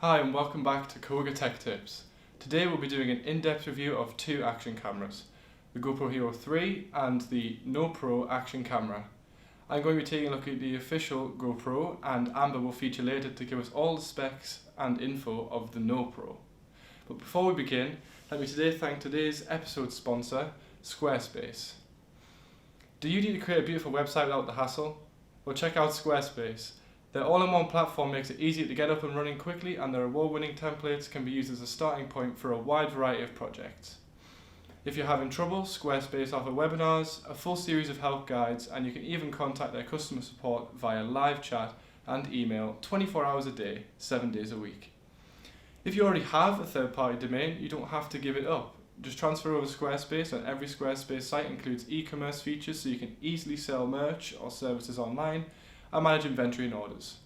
Hi and welcome back to Coga Tech Tips. Today we'll be doing an in-depth review of two action cameras, the GoPro Hero 3 and the GoPro action camera. I'm going to be taking a look at the official GoPro, and Amber will feature later to give us all the specs and info of the GoPro. But before we begin, let me today thank today's episode sponsor, Squarespace. Do you need to create a beautiful website without the hassle? Well, check out Squarespace. Their all-in-one platform makes it easy to get up and running quickly, and their award-winning templates can be used as a starting point for a wide variety of projects. If you're having trouble, Squarespace offer webinars, a full series of help guides, and you can even contact their customer support via live chat and email 24 hours a day, 7 days a week. If you already have a third-party domain, you don't have to give it up. Just transfer over to Squarespace, and every Squarespace site includes e-commerce features so you can easily sell merch or services online and manage inventory and orders.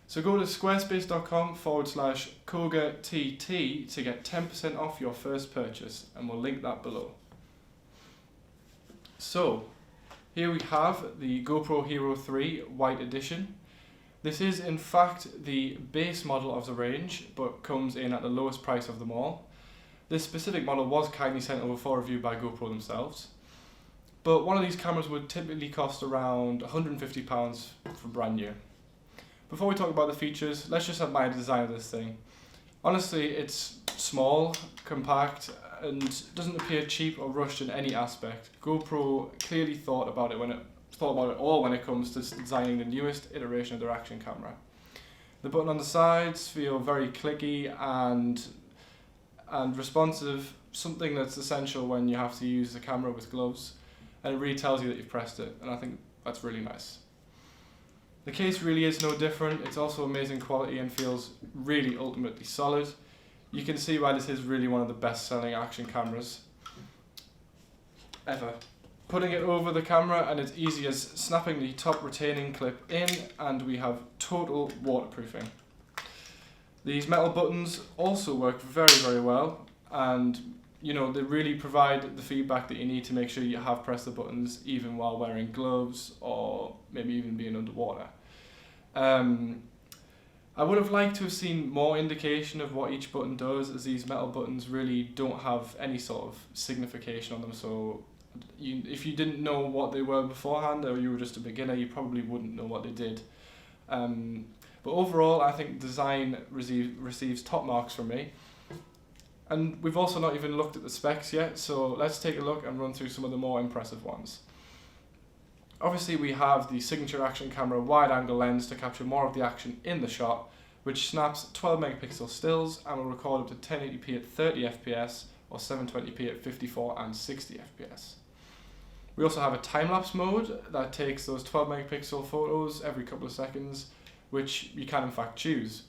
So go to squarespace.com/KogaTT to get 10% off your first purchase, and we'll link that below. So here we have the GoPro Hero 3 White Edition. This is in fact the base model of the range, but comes in at the lowest price of them all. This specific model was kindly sent over for review by GoPro themselves. But one of these cameras would typically cost around £150 for brand new. Before we talk about the features, let's just admire the design of this thing. Honestly, it's small, compact, and doesn't appear cheap or rushed in any aspect. GoPro clearly thought about it all when it comes to designing the newest iteration of their action camera. The button on the sides feel very clicky and responsive, something that's essential when you have to use the camera with gloves. And it really tells you that you've pressed it, and I think that's really nice. The case really is no different. It's also amazing quality and feels really ultimately solid. You can see why this is really one of the best selling action cameras ever. Putting it over the camera, and it's easy as snapping the top retaining clip in, and we have total waterproofing. These metal buttons also work very, very well, and they really provide the feedback that you need to make sure you have pressed the buttons even while wearing gloves or maybe even being underwater. I would have liked to have seen more indication of what each button does, as these metal buttons really don't have any sort of signification on them, so if you didn't know what they were beforehand, or you were just a beginner, you probably wouldn't know what they did. But overall, I think design receives top marks from me. And we've also not even looked at the specs yet, so let's take a look and run through some of the more impressive ones. Obviously we have the signature action camera wide angle lens to capture more of the action in the shot, which snaps 12 megapixel stills and will record up to 1080p at 30 fps or 720p at 54 and 60 fps. We also have a time-lapse mode that takes those 12 megapixel photos every couple of seconds, which you can in fact choose.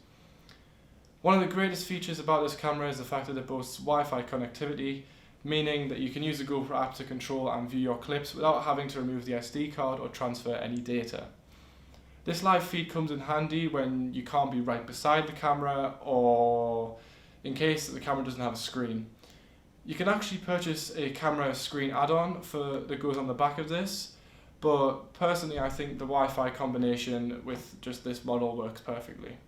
One of the greatest features about this camera is the fact that it boasts Wi-Fi connectivity, meaning that you can use the GoPro app to control and view your clips without having to remove the SD card or transfer any data. This live feed comes in handy when you can't be right beside the camera, or in case the camera doesn't have a screen. You can actually purchase a camera screen add-on that goes on the back of this, but personally I think the Wi-Fi combination with just this model works perfectly.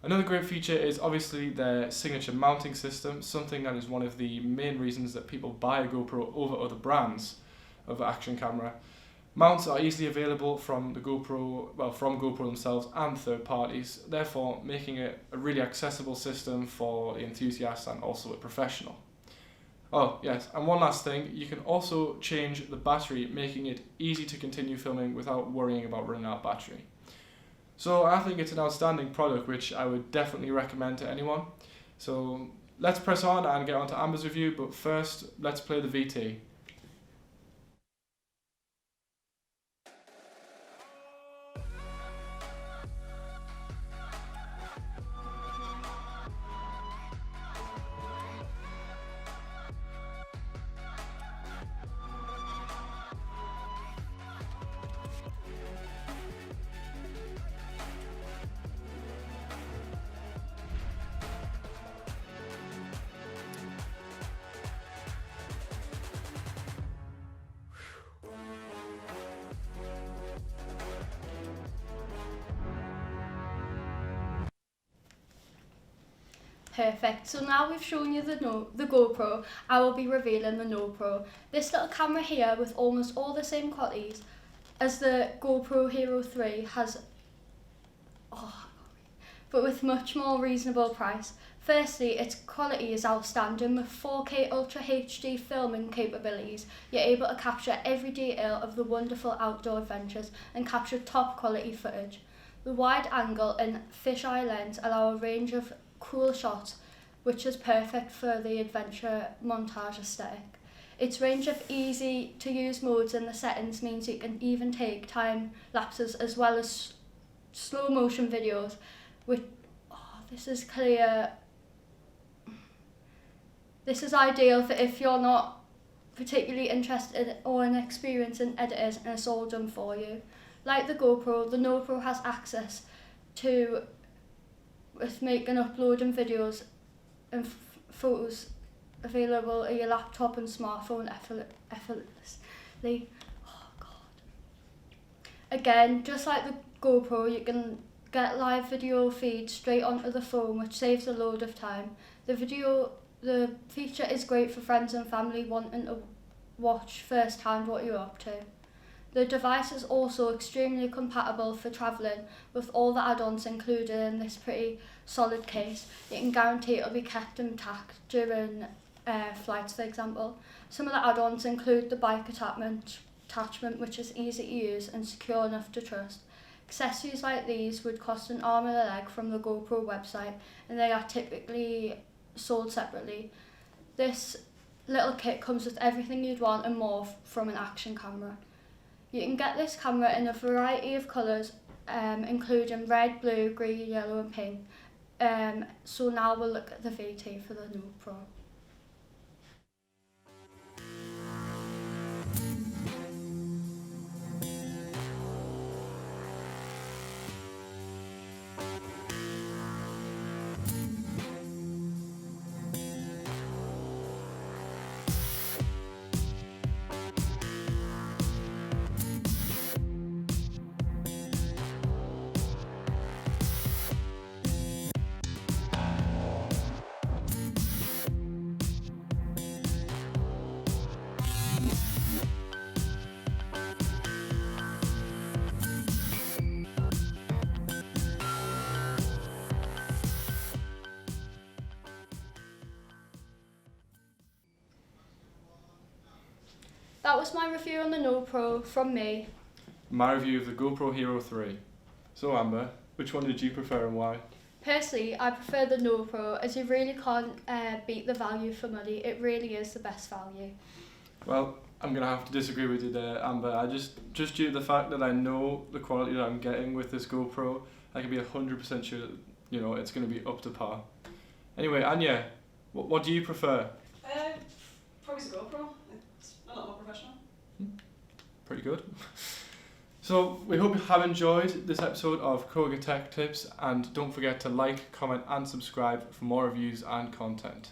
Another great feature is obviously their signature mounting system, something that is one of the main reasons that people buy a GoPro over other brands of action camera. Mounts are easily available from GoPro themselves and third parties, therefore making it a really accessible system for the enthusiast and also a professional. Oh yes, and one last thing, you can also change the battery, making it easy to continue filming without worrying about running out of battery. So I think it's an outstanding product which I would definitely recommend to anyone. So let's press on and get on to Amber's review, but first let's play the VT. Perfect, so now we've shown you the GoPro, I will be revealing the NoPro. This little camera here with almost all the same qualities as the GoPro Hero 3 has, but with much more reasonable price. Firstly, its quality is outstanding with 4K Ultra HD filming capabilities. You're able to capture every detail of the wonderful outdoor adventures and capture top quality footage. The wide angle and fisheye lens allow a range of cool shots, which is perfect for the adventure montage aesthetic. Its range of easy to use modes in the settings means you can even take time lapses as well as slow motion videos, which, this is clear. This is ideal for if you're not particularly interested or an experienced in editors and it's all done for you. Like the GoPro, the NoPro has access to with making uploading videos and photos available on your laptop and smartphone effortlessly. Oh God. Again, just like the GoPro, you can get live video feed straight onto the phone, which saves a load of time. The feature is great for friends and family wanting to watch firsthand what you're up to. The device is also extremely compatible for travelling with all the add-ons included in this pretty solid case. You can guarantee it will be kept intact during flights, for example. Some of the add-ons include the bike attachment, which is easy to use and secure enough to trust. Accessories like these would cost an arm and a leg from the GoPro website, and they are typically sold separately. This little kit comes with everything you'd want and more from an action camera. You can get this camera in a variety of colours, including red, blue, green, yellow and pink. So now we'll look at the VT for the NoPro. That was my review on the NoPro from me. My review of the GoPro Hero 3. So Amber, which one did you prefer and why? Personally, I prefer the NoPro as you really can't beat the value for money. It really is the best value. Well, I'm going to have to disagree with you there, Amber. I just due to the fact that I know the quality that I'm getting with this GoPro, I can be 100% sure that, it's going to be up to par. Anyway, Anya, what do you prefer? Probably the GoPro. It's a lot more professional. Pretty good. So we hope you have enjoyed this episode of Coga Tech Tips, and don't forget to like, comment and subscribe for more reviews and content.